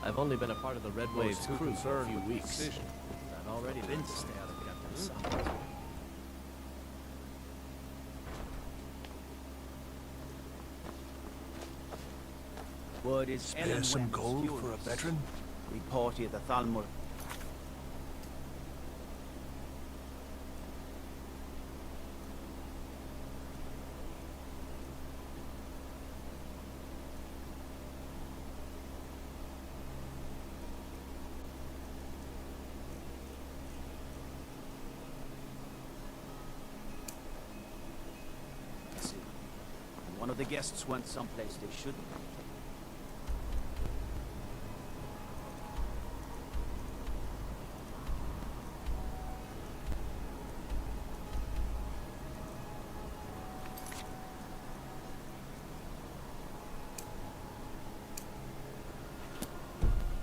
I've only been a part of the Red Waves crew for a few weeks. Decision. I've already been to stay out of Captain Summers. Word is Spare some gold for a veteran? Reported the Thalmor. One of the guests went someplace they shouldn't.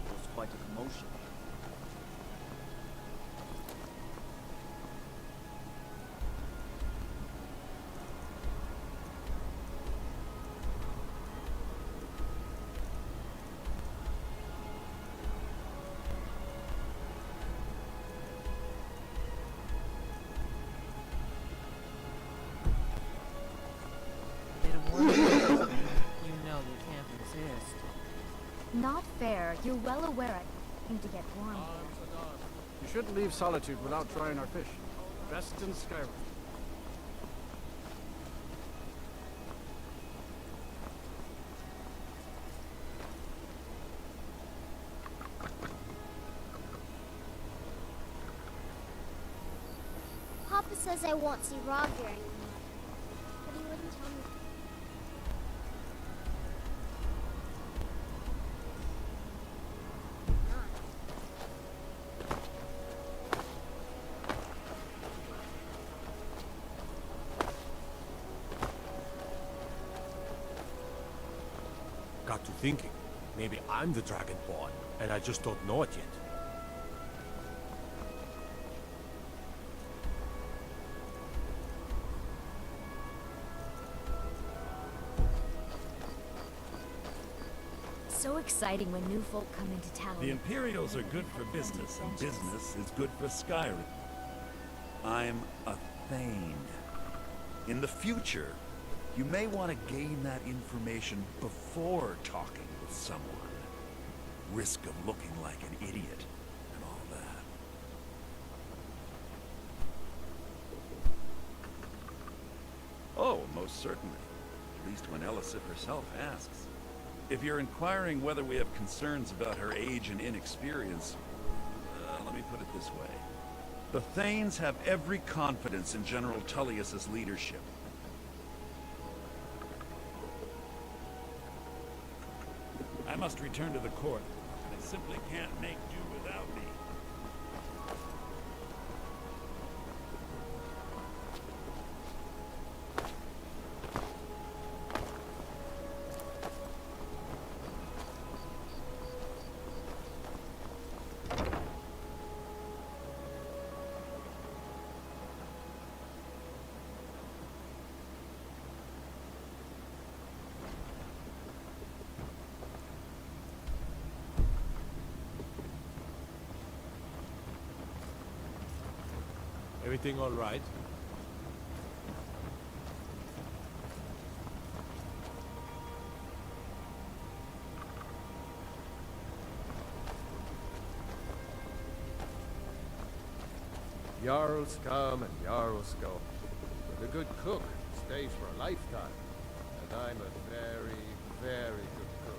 There was quite a commotion. You know you can't resist. Not fair. You're well aware I need to get warm here. You shouldn't leave Solitude without trying our fish. Best in Skyrim. Papa says I won't see Roger anymore. But he wouldn't tell me. Got to thinking. Maybe I'm the Dragonborn, and I just don't know it yet. So exciting when new folk come into town. The Imperials are good for business, and business is good for Skyrim. I'm a Thane. In the future, you may want to gain that information before talking with someone. Risk of looking like an idiot and all that. Oh, most certainly. At least when Elisif herself asks. If you're inquiring whether we have concerns about her age and inexperience, let me put it this way. The Thanes have every confidence in General Tullius's leadership. I must return to the court. They simply can't make do without me. Everything all right? Jarls come and Jarls go. But a good cook stays for a lifetime. And I'm a very, very good cook.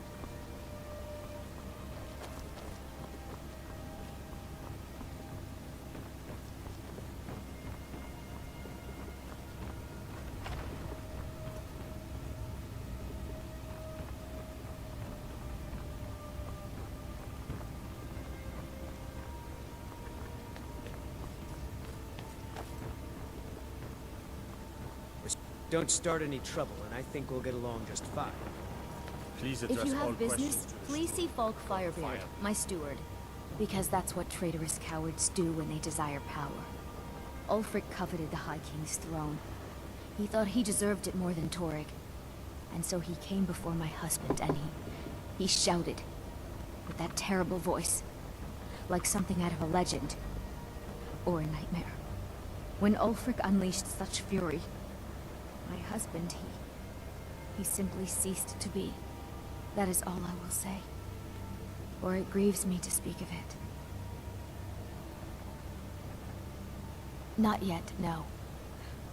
Don't start any trouble, and I think we'll get along just fine. Please If address you all have business, questions to the please see Falk Firebeard, my steward. Because that's what traitorous cowards do when they desire power. Ulfric coveted the High King's throne. He thought he deserved it more than Torrig. And so he came before my husband, and he shouted. with that terrible voice. Like something out of a legend. Or a nightmare. When Ulfric unleashed such fury, my husband, he simply ceased to be. That is all I will say. For it grieves me to speak of it. Not yet, no.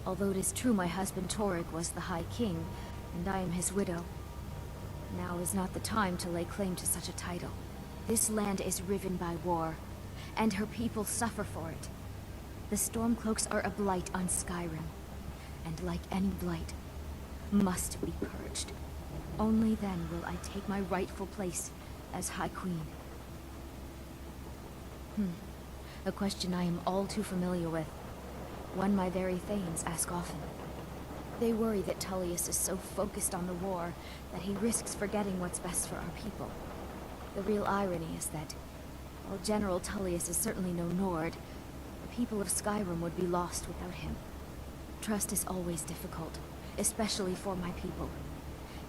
Although it is true my husband Torygg was the High King, and I am his widow. Now is not the time to lay claim to such a title. This land is riven by war, and her people suffer for it. The Stormcloaks are a blight on Skyrim, and like any blight, must be purged. Only then will I take my rightful place as High Queen. A question I am all too familiar with. One my very Thanes ask often. They worry that Tullius is so focused on the war that he risks forgetting what's best for our people. The real irony is that, while General Tullius is certainly no Nord, the people of Skyrim would be lost without him. Trust is always difficult, especially for my people.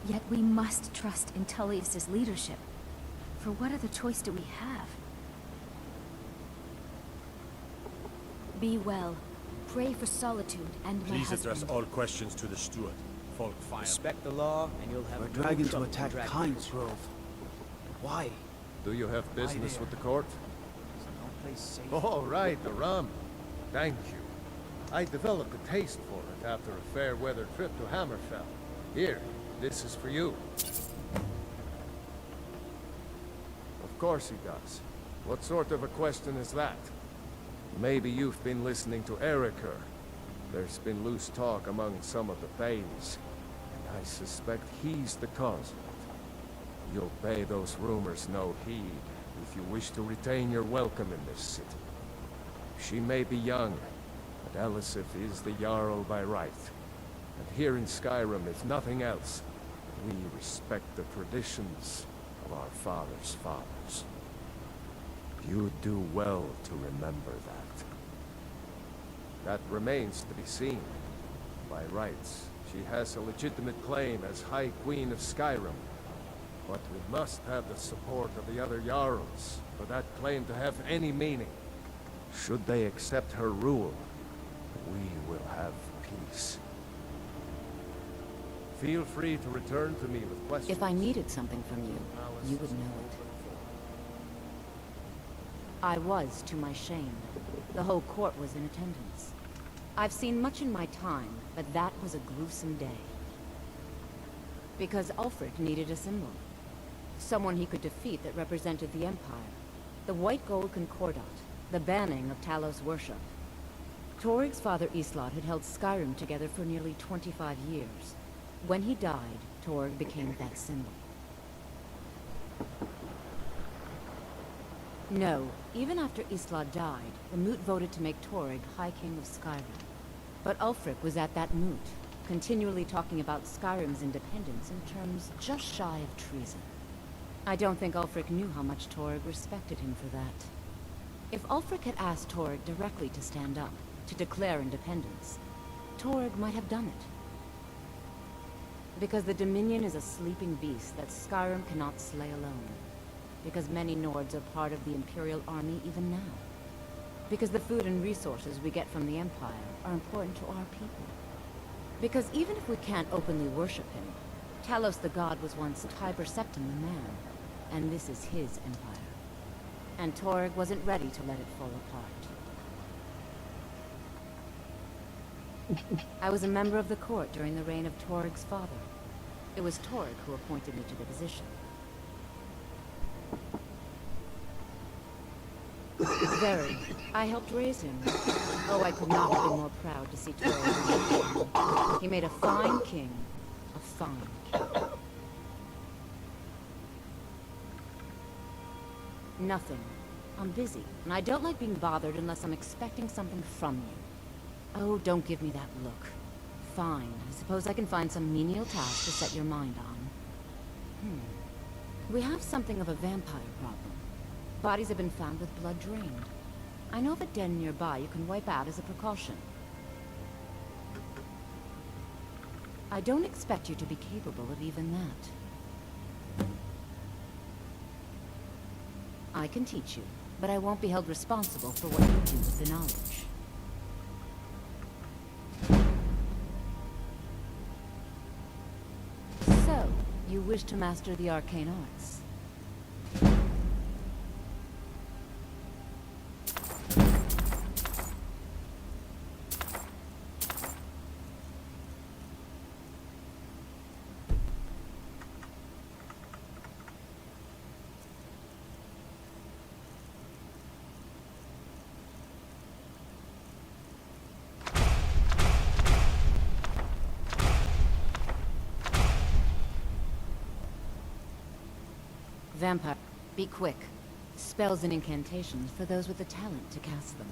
Yet we must trust in Tullius's leadership. For what other choice do we have? Be well. Pray for Solitude and my Please husband. address all questions to the steward, Folk Fire. Respect the law, and you'll have For a no dragon to trouble attack dragging Kyne's through. Grove. Why? Do you have business with the court? Is no place safe? Oh, right, the rum. Thank you. I developed a taste for it after a fair-weather trip to Hammerfell. Here, this is for you. Of course he does. What sort of a question is that? Maybe you've been listening to Erikr. There's been loose talk among some of the Thanes, and I suspect he's the cause of it. You'll pay those rumors no heed if you wish to retain your welcome in this city. She may be young, but Elisif is the Jarl by right. And here in Skyrim, if nothing else, we respect the traditions of our fathers' fathers. You do well to remember that. That remains to be seen. By rights, she has a legitimate claim as High Queen of Skyrim. But we must have the support of the other Jarls for that claim to have any meaning. Should they accept her rule, we will have peace. Feel free to return to me with questions. If I needed something from you, you would know it. I was, to my shame. The whole court was in attendance. I've seen much in my time, but that was a gruesome day. Because Ulfric needed a symbol. Someone he could defeat that represented the Empire. The White Gold Concordat, the banning of Talos worship. Torigg's father Islot had held Skyrim together for nearly 25 years. When he died, Torygg became that symbol. No, even after Islot died, the Moot voted to make Torygg High King of Skyrim. But Ulfric was at that Moot, continually talking about Skyrim's independence in terms just shy of treason. I don't think Ulfric knew how much Torygg respected him for that. If Ulfric had asked Torygg directly to stand up, to declare independence, Torygg might have done it. Because the Dominion is a sleeping beast that Skyrim cannot slay alone. Because many Nords are part of the Imperial Army even now. Because the food and resources we get from the Empire are important to our people. Because even if we can't openly worship him, Talos the God was once Tiber Septim the man, and this is his empire. And Torygg wasn't ready to let it fall apart. I was a member of the court during the reign of Torygg's father. It was Torygg who appointed me to the position. Very. I helped raise him. Oh, I could not have been more proud to see Torygg. He made a fine king. A fine king. Nothing. I'm busy, and I don't like being bothered unless I'm expecting something from you. Oh, don't give me that look. Fine. I suppose I can find some menial task to set your mind on. We have something of a vampire problem. Bodies have been found with blood drained. I know of a den nearby you can wipe out as a precaution. I don't expect you to be capable of even that. I can teach you, but I won't be held responsible for what you do with the knowledge. So, you wish to master the arcane arts? Vampire, be quick. Spells and incantations for those with the talent to cast them.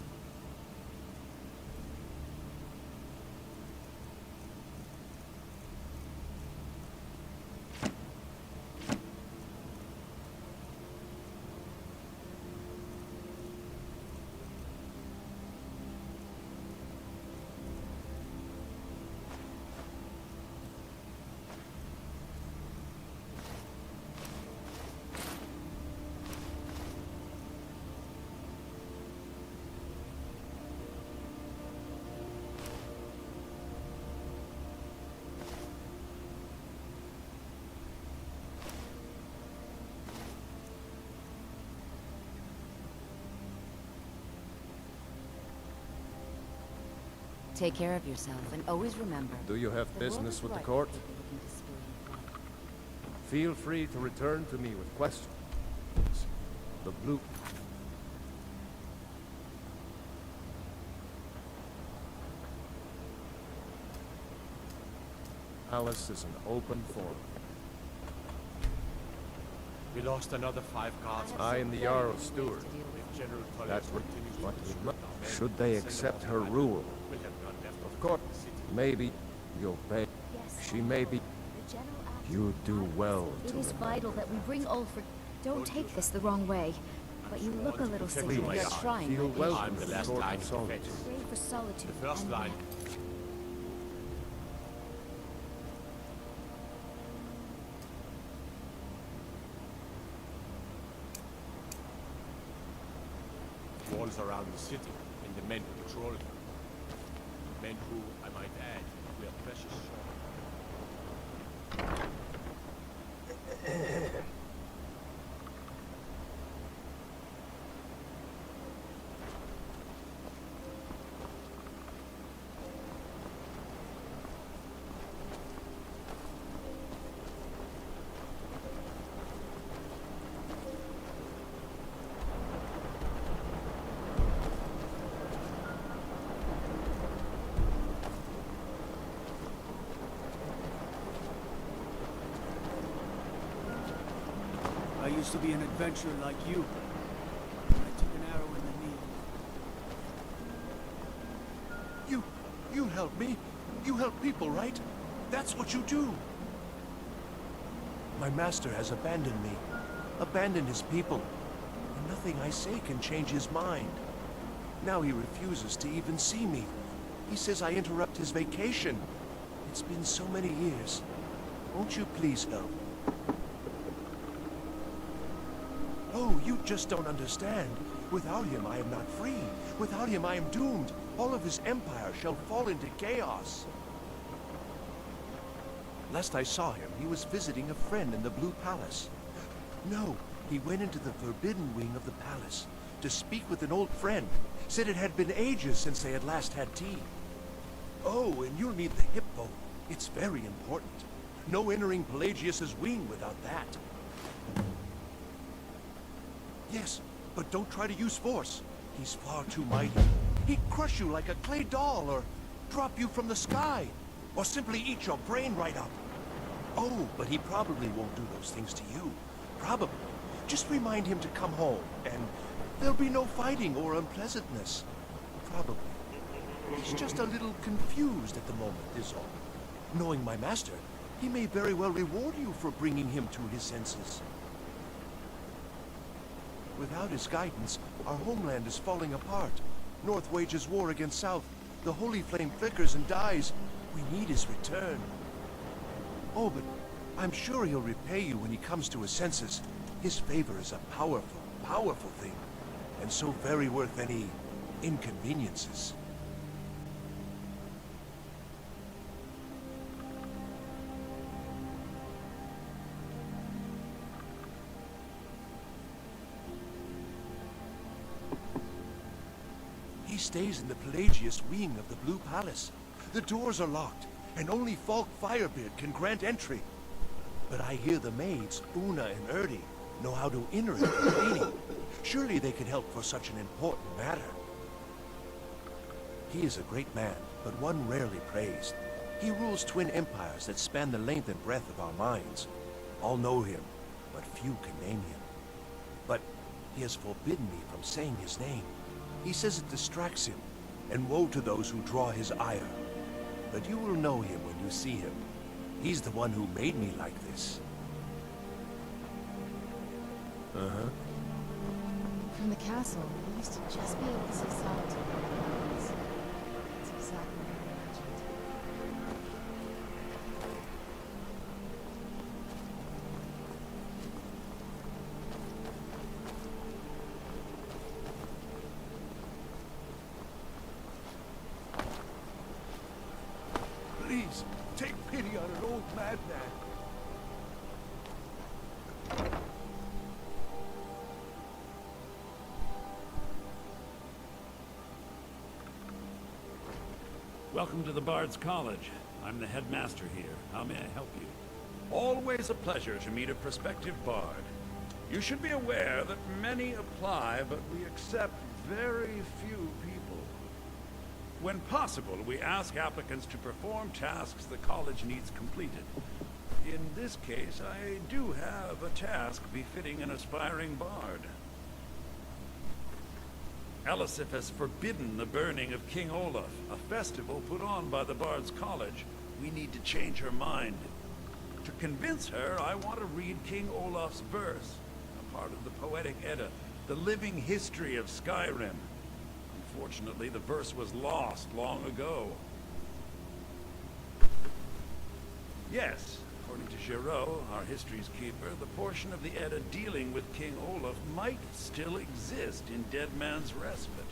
Take care of yourself, and always remember... Do you have the world business is with the ripe court? for people looking to spill your blood. Feel free to return to me with questions. The blue... Palace is an open forum. We lost another 5 guards. I am the Jarl Steward. If General That's Tullius what continues what to we disrupt must. our men, Should they send accept them her back. rule? We'll have none left Of course, the city. maybe you'll pay. Yes, She may be... the general asked You do well It to is remember. vital that we bring Ulfric. Don't take this the wrong way, but you look a little Protect sick. my You're eye. trying, Feel my dear. welcome I'm the to last Court line of of Solitude. defense. Pray for solitude. The first and line. Walls around the city, and the men who patrol them. Men who, I might add, wear precious I used to be an adventurer like you. I took an arrow in the knee. You help me. You help people, right? That's what you do. My master has abandoned me. Abandoned his people. And nothing I say can change his mind. Now he refuses to even see me. He says I interrupt his vacation. It's been so many years. Won't you please help? Oh, you just don't understand. Without him, I am not free. Without him, I am doomed. All of his empire shall fall into chaos. Last I saw him, he was visiting a friend in the Blue Palace. No, he went into the forbidden wing of the palace to speak with an old friend. Said it had been ages since they had last had tea. Oh, and you'll need the hippo. It's very important. No entering Pelagius's wing without that. Yes, but don't try to use force. He's far too mighty. He'd crush you like a clay doll, or drop you from the sky, or simply eat your brain right up. Oh, but he probably won't do those things to you. Probably. Just remind him to come home, and there'll be no fighting or unpleasantness. Probably. He's just a little confused at the moment, is all. Knowing my master, he may very well reward you for bringing him to his senses. Without his guidance, our homeland is falling apart. North wages war against South. The holy flame flickers and dies. We need his return. Oh, but I'm sure he'll repay you when he comes to his senses. His favor is a powerful, powerful thing, and so very worth any inconveniences. He stays in the Pelagius wing of the Blue Palace. The doors are locked, and only Falk Firebeard can grant entry. But I hear the maids, Una and Erdi, know how to enter it for cleaning. Surely they can help for such an important matter. He is a great man, but one rarely praised. He rules twin empires that span the length and breadth of our minds. All know him, but few can name him. But he has forbidden me from saying his name. He says it distracts him, and woe to those who draw his ire. But you will know him when you see him. He's the one who made me like this. Uh-huh. From the castle, we used to just be able to see solitude. That's exactly what I imagined. Please, take pity on an old madman. Welcome to the Bard's College. I'm the headmaster here. How may I help you? Always a pleasure to meet a prospective bard. You should be aware that many apply, but we accept very few people. When possible, we ask applicants to perform tasks the college needs completed. In this case, I do have a task befitting an aspiring bard. Elisif has forbidden the burning of King Olaf, a festival put on by the Bard's College. We need to change her mind. To convince her, I want to read King Olaf's verse, a part of the Poetic Edda, the living history of Skyrim. Unfortunately, the verse was lost long ago. Yes, according to Giraud, our history's keeper, the portion of the Edda dealing with King Olaf might still exist in Dead Man's Respite.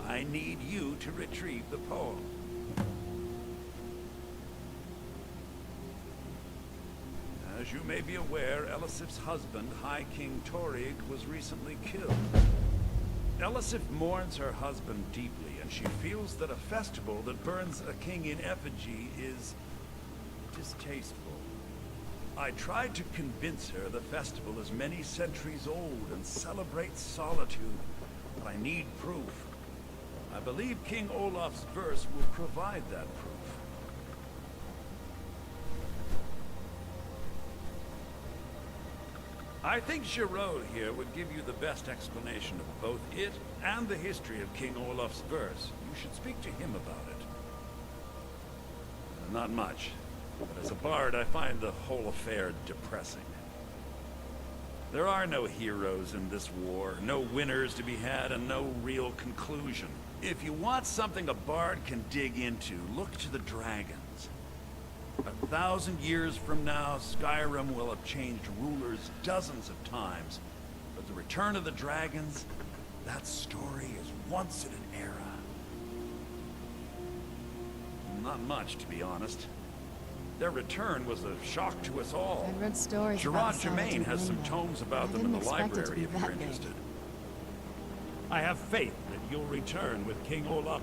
I need you to retrieve the poem. As you may be aware, Elisif's husband, High King Torrig, was recently killed. Elisif mourns her husband deeply, and she feels that a festival that burns a king in effigy is distasteful. I tried to convince her the festival is many centuries old and celebrates solitude, but I need proof. I believe King Olaf's verse will provide that proof. I think Giraud here would give you the best explanation of both it and the history of King Olaf's verse. You should speak to him about it. Not much, but as a bard I find the whole affair depressing. There are no heroes in this war, no winners to be had, and no real conclusion. If you want something a bard can dig into, look to the dragons. 1,000 years from now, Skyrim will have changed rulers dozens of times. But the return of the dragons, that story is once in an era. Not much, to be honest. Their return was a shock to us all. I've read stories Gerard about Germain has some tomes about them in the library if you're interested. I have faith that you'll return with King Olaf.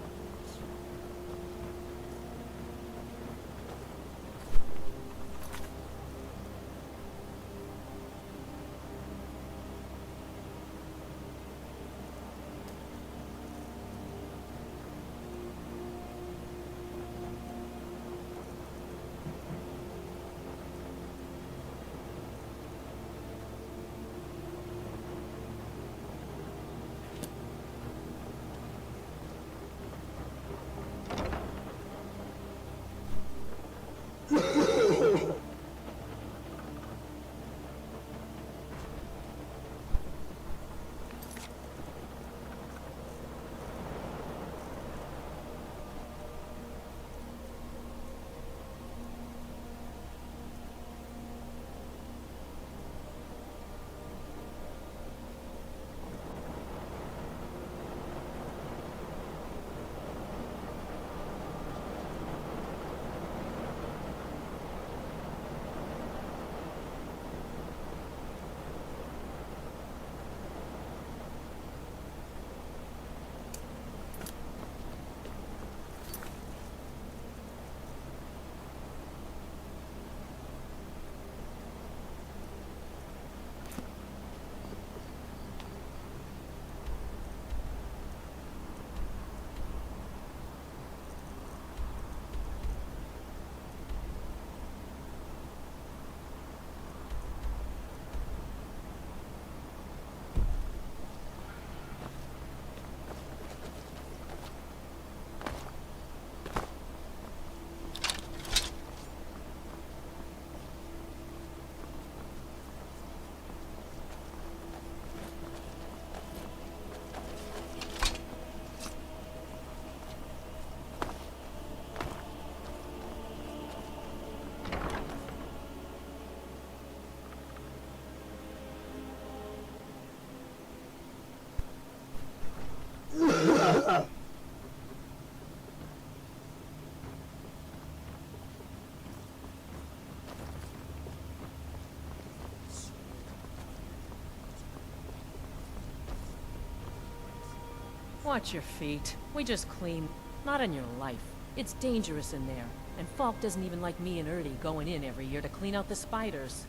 Watch your feet. We just clean. Not in your life. It's dangerous in there. And Falk doesn't even like me and Ertie going in every year to clean out the spiders.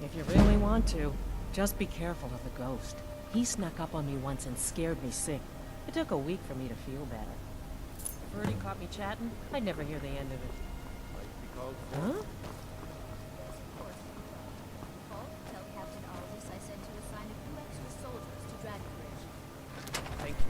If you really want to, just be careful of the ghost. He snuck up on me once and scared me sick. It took a week for me to feel better. If Ertie caught me chatting, I'd never hear the end of it. Huh? Paul, tell Captain Aldous I sent you a sign of 2 extra soldiers to Dragonbridge. Thank you.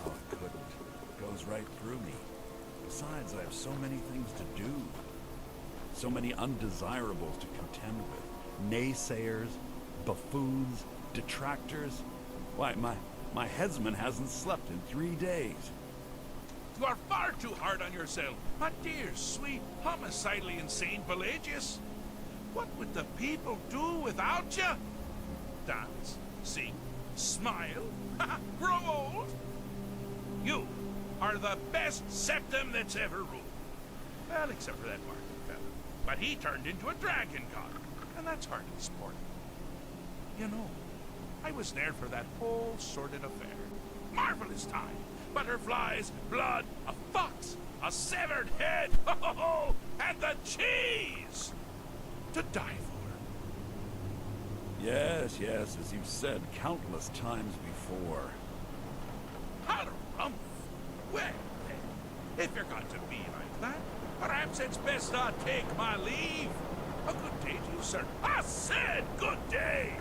Oh, it couldn't. It goes right through me. Besides, I have so many things to do. So many undesirables to contend with. Naysayers, buffoons, detractors. Why, my headsman hasn't slept in 3 days. You are far too hard on yourself, my dear, sweet, homicidally insane Pelagius. What would the people do without you? Dance, sing, smile, grow old? You are the best septum that's ever ruled. Well, except for that Martin fella. But he turned into a dragon god, and that's hardly sport. You know, I was there for that whole sordid affair. Marvelous time. Butterflies, blood, a fox, a severed head, and the cheese to die for. Yes, yes, as you've said countless times before. Harumph! Well, then, if you're going to be like that, perhaps it's best I take my leave. A good day to you, sir. I said good day!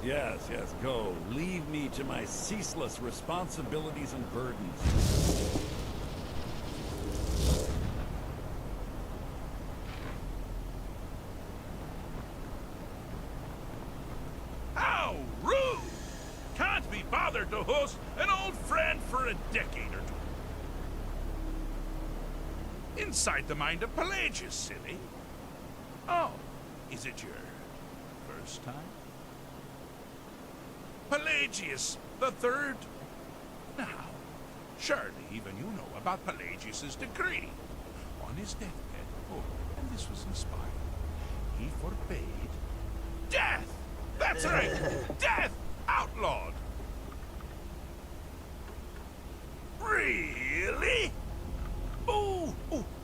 Yes, yes, go. Leave me to my ceaseless responsibilities and burdens. How rude! Can't be bothered to host an old friend for a decade or two. Inside the mind of Pelagius, silly. Oh, is it your first time? Pelagius the Third? Now, surely even you know about Pelagius's decree. On his deathbed, oh, and this was inspired, he forbade death! That's right! Death! Outlawed! Really? Oh,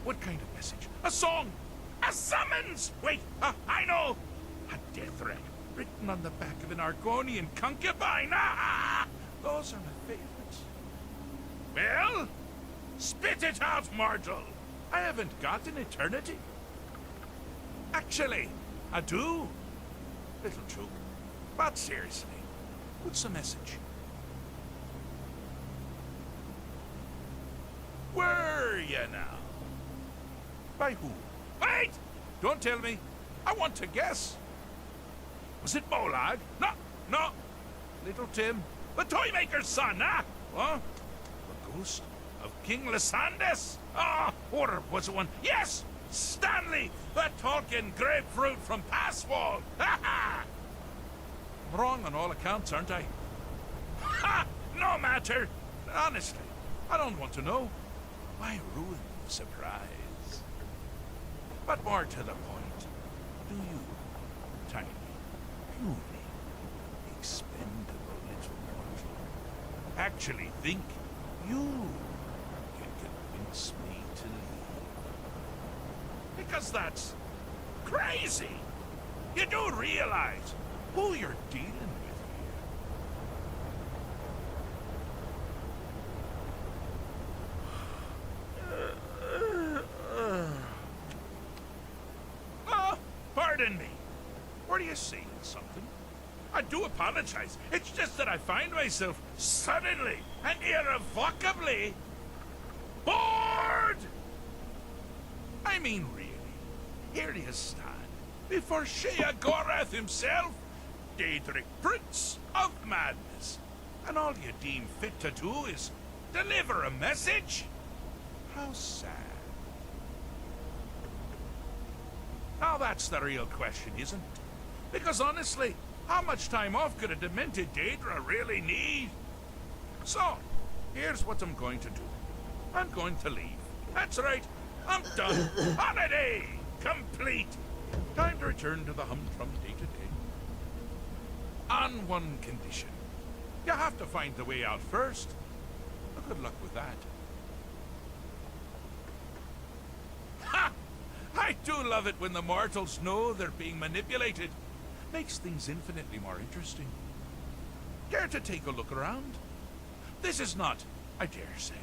what kind of message? A song? A summons! Wait, I know! A death threat. written on the back of an Argonian concubine. Ah, those are my favorites. Well, spit it out, mortal. I haven't got an eternity. Actually, I do. Little joke. But seriously, what's the message? Were you now? By who? Wait! Don't tell me. I want to guess. Was it Molag? No. Little Tim, the Toymaker's son, huh? Huh? The ghost of King Lysandas? Ah, or was it one? Yes! Stanley, the talking grapefruit from Passwall! Ha ha! I'm wrong on all accounts, aren't I? Ha! No matter! Honestly, I don't want to know. Why ruin the surprise? But more to the point, do you, tiny, puny, expendable little mortal, actually think you can convince me to leave? Because that's crazy! You do realize who you're dealing with here. Pardon me. Were you saying something? I do apologize. It's just that I find myself suddenly and irrevocably bored! I mean, really. Here you stand before Shea Gorath himself, Daedric Prince of Madness, and all you deem fit to do is deliver a message? How sad. Now that's the real question, isn't it? Because honestly, how much time off could a demented Daedra really need? So, here's what I'm going to do. I'm going to leave. That's right, I'm done. Holiday complete. Time to return to the humdrum day-to-day. On one condition. You have to find the way out first. Well, good luck with that. Ha! I do love it when the mortals know they're being manipulated. Makes things infinitely more interesting. Care to take a look around? This is not, I dare say,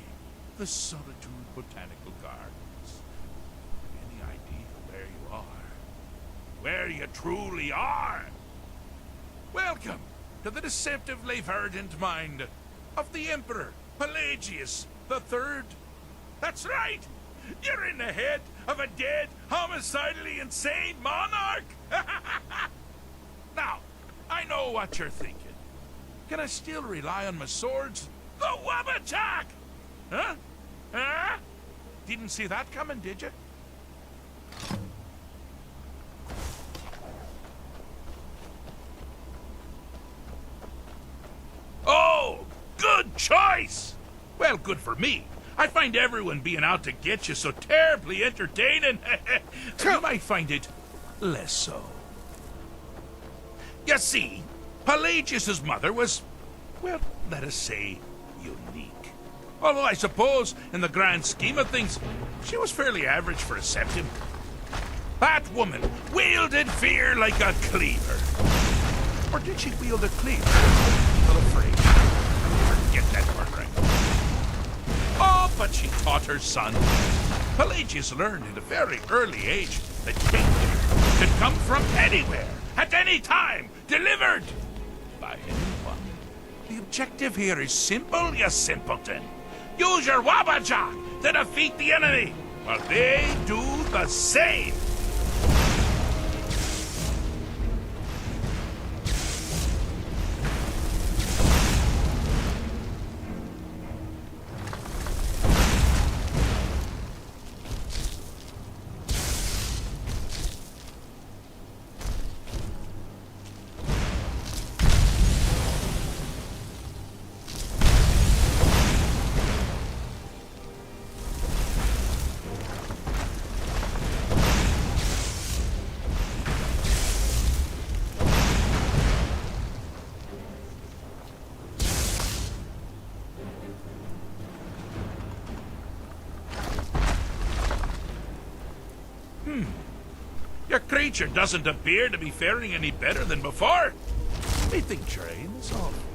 the Solitude Botanical Gardens. Any idea where you are? Where you truly are? Welcome to the deceptively verdant mind of the Emperor Pelagius III. That's right! You're in the head of a dead, homicidally insane monarch! Now, I know what you're thinking. Can I still rely on my swords? The Wabachak! Huh? Huh? Didn't see that coming, did you? Oh, good choice! Well, good for me. I find everyone being out to get you so terribly entertaining. You might find it less so. You see, Pelagius's mother was, well, let us say, unique. Although I suppose, in the grand scheme of things, she was fairly average for a septim. That woman wielded fear like a cleaver. Or did she wield a cleaver? I'm afraid. Forget that word right. Oh, but she taught her son. Pelagius learned at a very early age that danger could come from anywhere, at any time, delivered by anyone. The objective here is simple, you simpleton. Use your Wabajak to defeat the enemy, while they do the same. Your creature doesn't appear to be faring any better than before. Methinks your aim is off.